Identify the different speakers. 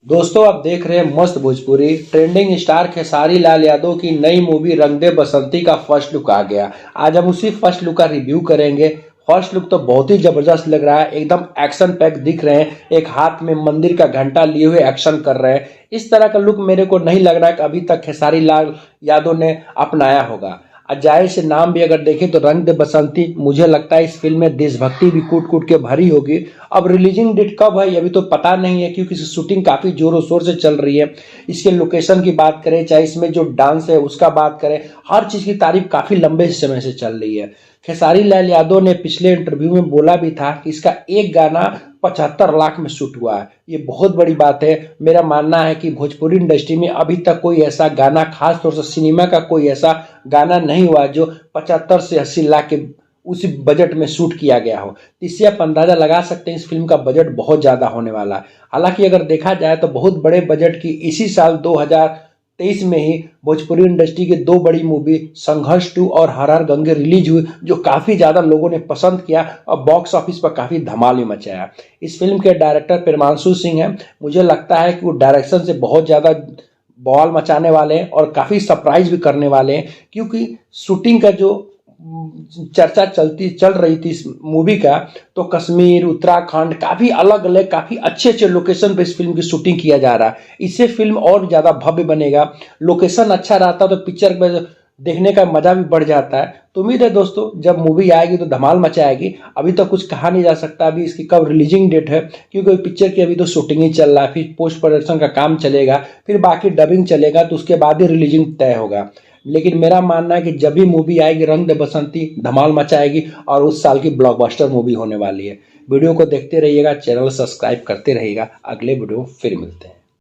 Speaker 1: दोस्तों आप देख रहे हैं मस्त भोजपुरी। ट्रेंडिंग स्टार खेसारी लाल यादव की नई मूवी रंग दे बसंती का फर्स्ट लुक आ गया। आज हम उसी फर्स्ट लुक का रिव्यू करेंगे। फर्स्ट लुक तो बहुत ही जबरदस्त लग रहा है, एकदम एक्शन पैक दिख रहे हैं। एक हाथ में मंदिर का घंटा लिए हुए एक्शन कर रहे हैं। इस तरह का लुक मेरे को नहीं लग रहा है कि अभी तक खेसारी लाल यादव ने अपनाया होगा। जाहिर से नाम भी अगर देखें तो रंग दे बसंती, मुझे लगता है इस फिल्म में देशभक्ति भी कूट कूट के भरी होगी। अब रिलीजिंग डेट कब है अभी तो पता नहीं है, क्योंकि इसकी शूटिंग काफी जोरों शोर से चल रही है। इसके लोकेशन की बात करें, चाहे इसमें जो डांस है उसका बात करें, हर चीज की तारीफ काफी लंबे समय से चल रही है। खेसारी लाल यादव ने पिछले इंटरव्यू में बोला भी था कि इसका एक गाना 75 लाख में शूट हुआ है। ये बहुत बड़ी बात है। मेरा मानना है कि भोजपुरी इंडस्ट्री में अभी तक कोई ऐसा गाना, खास तौर से सिनेमा का कोई ऐसा गाना नहीं हुआ जो 75 से 80 लाख के उसी बजट में शूट किया गया हो। इससे आप अंदाजा लगा सकते हैं इस फिल्म का बजट बहुत ज्यादा होने वाला है। हालांकि अगर देखा जाए तो बहुत बड़े बजट की इसी साल 2023 में ही भोजपुरी इंडस्ट्री की दो बड़ी मूवी संघर्ष 2 और हर हर गंगे रिलीज हुई, जो काफी ज्यादा लोगों ने पसंद किया और बॉक्स ऑफिस पर काफी धमाल भी मचाया। इस फिल्म के डायरेक्टर प्रेमांशु सिंह हैं। मुझे लगता है कि वो डायरेक्शन से बहुत ज्यादा बवाल मचाने वाले हैं और काफी सरप्राइज भी करने वाले हैं, क्योंकि शूटिंग का जो चर्चा चल रही थी इस मूवी का, तो कश्मीर, उत्तराखंड, काफी अलग अलग काफी अच्छे अच्छे लोकेशन पे इस फिल्म की शूटिंग किया जा रहा है। इससे फिल्म और ज्यादा भव्य बनेगा। लोकेशन अच्छा रहता तो पिक्चर में देखने का मजा भी बढ़ जाता है। तो उम्मीद है दोस्तों जब मूवी आएगी तो धमाल मचाएगी। अभी तक कुछ कहा नहीं जा सकता अभी इसकी कब रिलीजिंग डेट है, क्योंकि पिक्चर की अभी तो शूटिंग ही चल रहा है, फिर पोस्ट प्रोडक्शन का काम चलेगा, फिर बाकी डबिंग चलेगा, तो उसके बाद ही रिलीजिंग तय होगा। लेकिन मेरा मानना है कि जब भी मूवी आएगी रंग दे बसंती धमाल मचाएगी और उस साल की ब्लॉकबस्टर मूवी होने वाली है। वीडियो को देखते रहिएगा, चैनल सब्सक्राइब करते रहिएगा। अगले वीडियो फिर मिलते हैं।